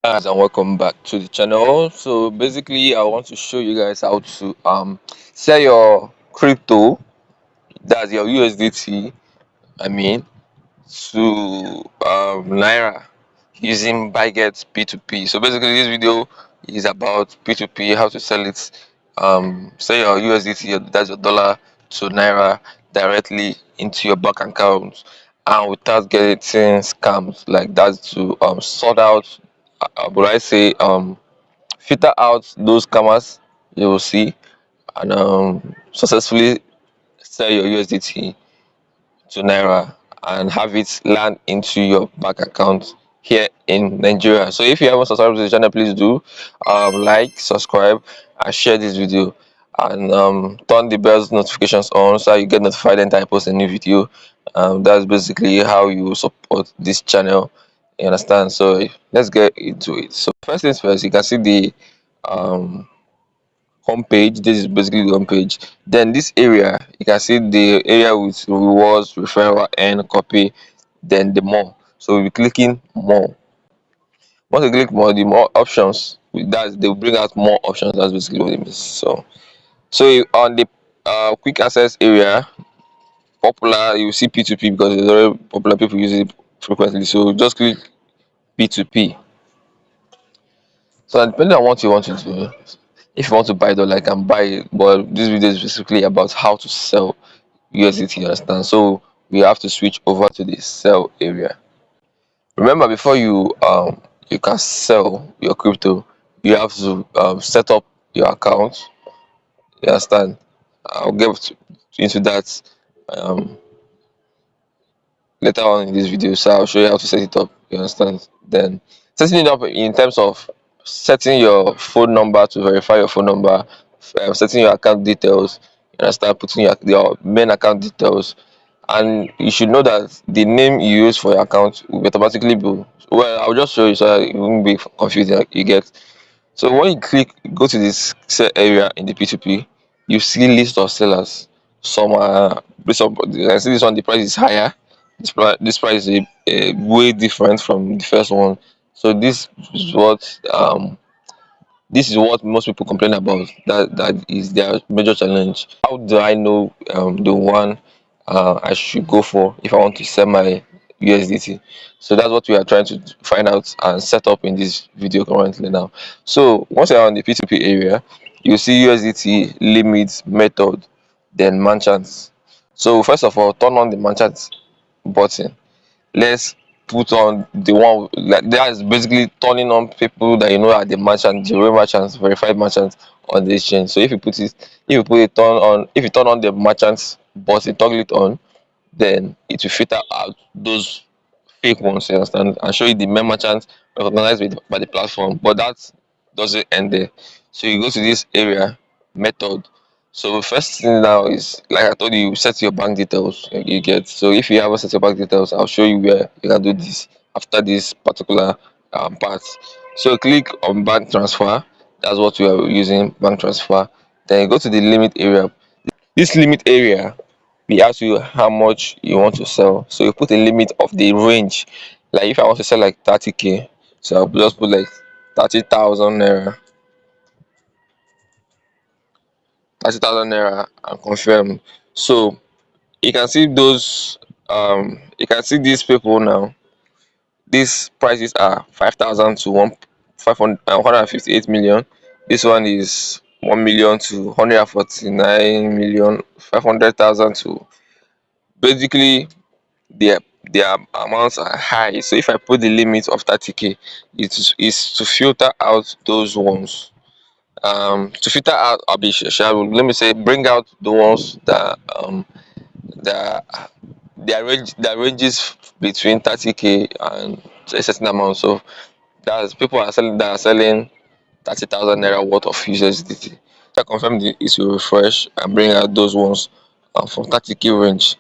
Guys, and welcome back to the channel. So basically I want to show you guys how to sell your crypto, that's your USDT, I mean, to Naira using Bitget P2P. So basically this video is about P2P, how to sell it, sell your USDT, that's your dollar, to Naira directly into your bank account and without getting scams. Like that's to sort out, would I say, filter out those scammers you will see, and successfully sell your USDT to Naira and have it land into your bank account here in Nigeria. So if you haven't subscribed to the channel, please do like, subscribe, and share this video, and turn the bell notifications on so you get notified anytime I post a new video. That's basically how you support this channel. You understand? So let's get into it. So first things first, you can see the um homepage. This is basically the homepage. Then this area, you can see the area with rewards, referral, and copy, then the more. So we'll be clicking more. Once you click more, the more options with that, they will bring out more options. That's basically what it means. On the quick access area, popular, you see P2P because it's very popular, people use it frequently. So just click P2P. So depending on what you want to do, if you want to buy dollar, I can buy it. But this video is basically about how to sell USDT, you understand? So we have to switch over to the sell area. Remember, before you can sell your crypto, you have to set up your account. You understand? I'll get into that um later on in this video. So I'll show you how to set it up. You understand? Then setting it up in terms of setting your phone number to verify your phone number, setting your account details. You understand? Putting your main account details, and you should know that the name you use for your account will automatically be, well, I'll just show you so that you won't be confused. You get. So when you go to this sell area in the P2P, you see list of sellers. Some are based on, I see this one, the price is higher. This price is way different from the first one. So this is what most people complain about. That is their major challenge. How do I know the one I should go for if I want to sell my USDT? So that's what we are trying to find out and set up in this video currently now. So once you're on the P2P area, you see USDT limit method, then merchants. So first of all, turn on the merchant button. Let's put on the one, like that is basically turning on people that you know are the merchants, the real merchants, verified merchants on the exchange. So if you turn on the merchants button, toggle it on, then it will filter out those fake ones, you understand, and show you the main merchants recognized by the platform. But that doesn't end there. So you go to this area, method. So first thing now is, like I told you, set your bank details. You get. So if you haven't set your bank details, I'll show you where you can do this after this particular part. So click on bank transfer. That's what we are using, bank transfer. Then you go to the limit area. This limit area, we ask you how much you want to sell. So you put a limit of the range. Like if I want to sell like 30k, so I'll just put like 30,000 naira, 30,000 naira, and confirm. So you can see those, you can see these people now. These prices are 5,000 to 158 million. This one is 1 million to 149 million, 500,000 to, basically, their their amounts are high. So if I put the limit of 30k, it is to filter out those ones. To filter out, let me say, bring out the ones that that their ranges between 30k and a certain amount. So that's people that are selling 30,000 naira worth of USDT. So I confirm it will refresh and bring out those ones from 30k range,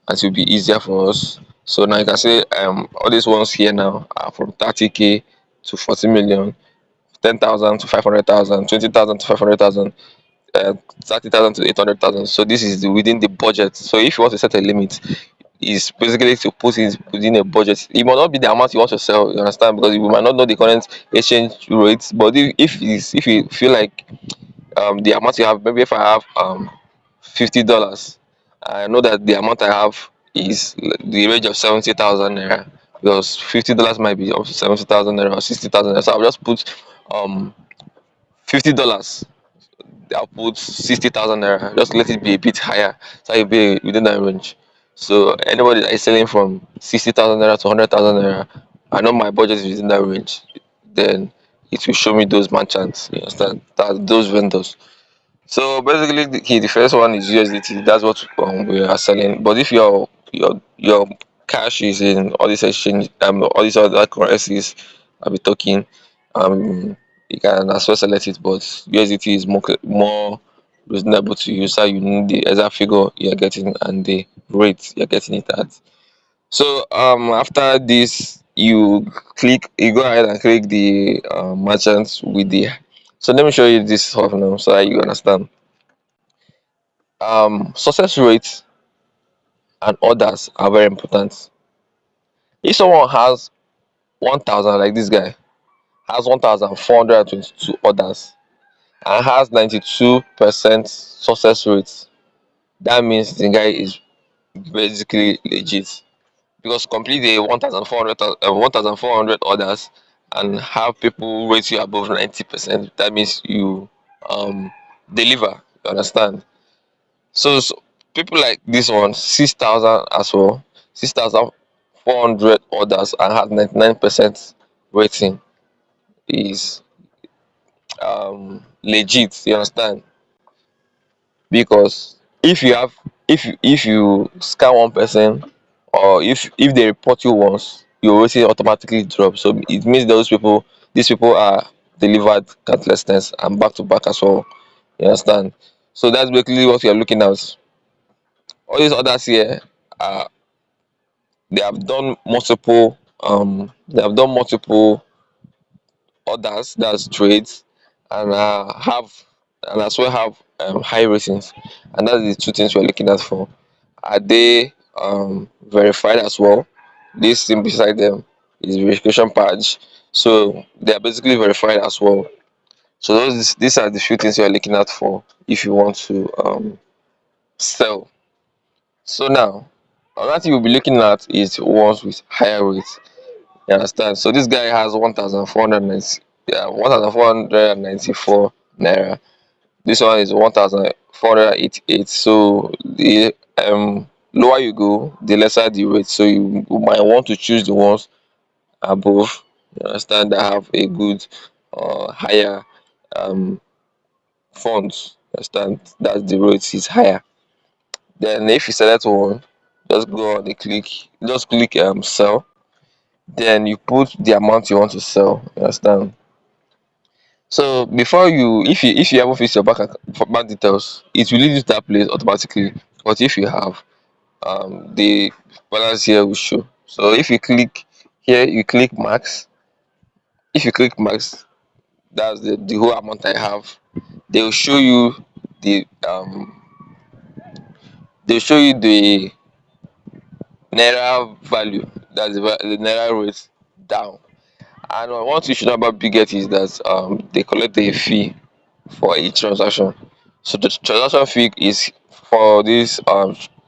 and it will be easier for us. So now you can see all these ones here now are from 30k to 40 million, 10,000 to 500,000, 20,000 to 500,000, 30,000 to 800,000. So this is within the budget. So if you want to set a limit, is basically to put it within a budget. It might not be the amount you want to sell, you understand, because you might not know the current exchange rates. But if you feel like the amount you have, maybe if I have $50, I know that the amount I have is the range of 70,000 naira, because $50 might be up to 70,000 naira or 60,000 naira. So I'll just put $50. I'll put 60,000 naira. Just let it be a bit higher, so you'll be within that range. So anybody that is selling from 60,000 naira to 100,000 naira, I know my budget is within that range. Then it will show me those merchants. You understand? That those vendors. So basically, the first one is USDT. That's what we are selling. But if your cash is in all these exchange, all these other currencies, I'll be talking, um, you can as well select it. But USDT is more reasonable to use. So you need the exact figure you're getting and the rate you're getting it at. So after this, you go ahead and click the merchants with the. So let me show you this stuff now so that you understand. Success rates and orders are very important. If someone has 1,000, like this guy has 1,422 orders and has 92% success rate, that means the guy is basically legit, because complete the 1,400 orders and have people rate you above 90%, that means you deliver. You understand? So people like this one, 6,000 as well, 6,400 orders and had 99% rating, is legit. You understand? Because if you scam one person, or if they report you once, your rating automatically drop. So it means these people are delivered countless and back to back as well. You understand? So that's basically what you're looking at. All these others here, are they have done multiple orders, that's trades, and have and as well have high ratings. And that's the two things we're looking at for. Are they verified as well? This thing beside them is verification badge, so they are basically verified as well. So these are the few things you're looking at for if you want to sell. So now, another thing you'll be looking at is ones with higher rates. You understand? So this guy has 1,490, yeah, 1,494 naira. This one is 1,488. So the lower you go, the lesser the rate. So you might want to choose the ones above. You understand, that have a good higher um funds. You understand, that the rate is higher. Then if you select one, just go on the click sell. Then you put the amount you want to sell. You understand? So before if you haven't fixed your bank details, it will lead you to that place automatically. But if you have, the balance here will show. So if you click here, you click max. If you click max, that's the whole amount I have. They will show you the they'll show you the naira value, that's the naira rate down. And one thing you should know about Bitget is that they collect a fee for each transaction. So the transaction fee is for this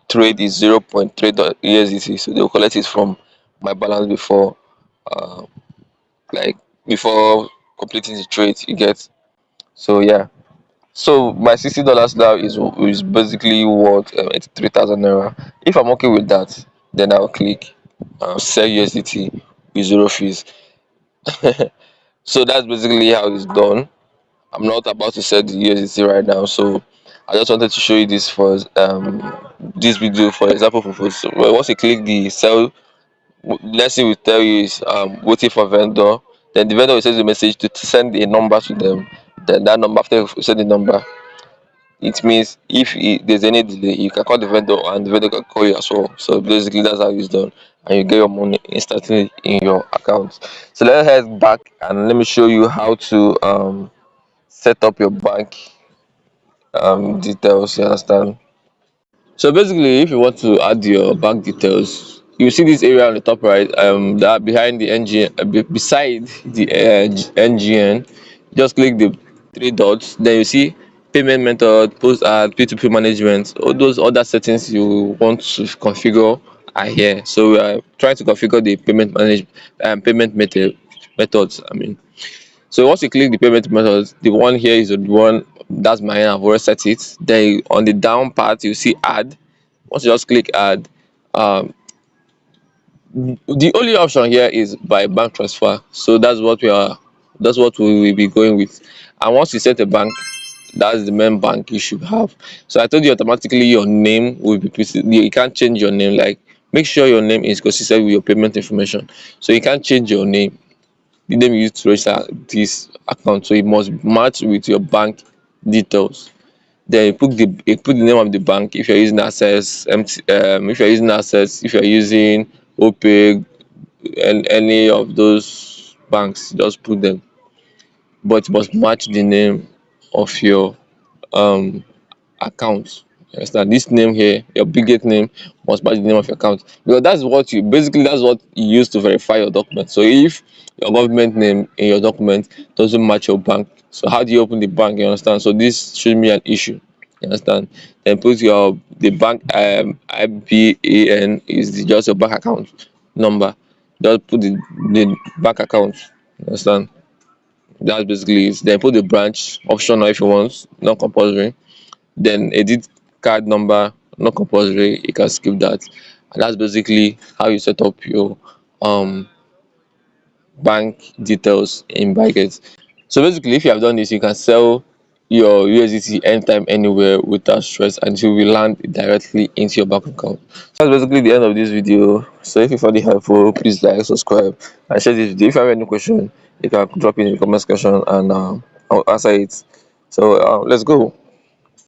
trade is 0.3 USDT. So they will collect it from my balance uh, like before completing the trade. You get. So yeah. So my $60 now is basically worth 83,000 naira. If I'm okay with that, then I'll click sell USDT with zero fees. So that's basically how it's done. I'm not about to sell the USDT right now, so I just wanted to show you this for this video for example purpose. So once you click the sell, let's say we tell you is waiting for vendor, then the vendor will send you a message to send a number to them. Then that number, after you send the number, it means if there's any delay, you can call the vendor and the vendor can call you as well. So basically that's how it's done, and you get your money instantly in your account. So let's head back and let me show you how to set up your bank details. You understand? So basically, if you want to add your bank details, you see this area on the top right, that behind the NGN, beside the NGN, just click the three dots. Then you see payment method, post ad, P2P management. All those other settings you want to configure are here. So we are trying to configure the payment methods. I mean, so once you click the payment methods, the one here is the one that's mine. I've already set it. Then on the down part, you see add. Once you just click add, um the only option here is by bank transfer. So that's what we will be going with. And once you set a bank, that's the main bank you should have. So I told you automatically your name will be you can't change your name. Like, make sure your name is consistent with your payment information. So you can't change your name, the name you use to register this account, so it must match with your bank details. Then you put the name of the bank. If you're using access, if you're using access, if you're using opay, and any of those banks, just put them, but it must match the name of your um account. You understand? This name here, your Bitget name, must match the name of your account, because that's what you use to verify your document. So if your government name in your document doesn't match your bank, so how do you open the bank? You understand? So this should be an issue. You understand? Then put the bank IBAN is just your bank account number. Just put the bank account. You understand? That's basically it. Then put the branch optional if you want, not compulsory. Then edit card number, not compulsory, you can skip that. And that's basically how you set up your um bank details in Bitget. So basically, if you have done this, you can sell your USDT anytime, anywhere without stress, and it will land directly into your bank account. So that's basically the end of this video. So if you found it helpful, please like, subscribe, and share this video. If you have any question, you can drop it in the comment section, and I'll answer it. So let's go.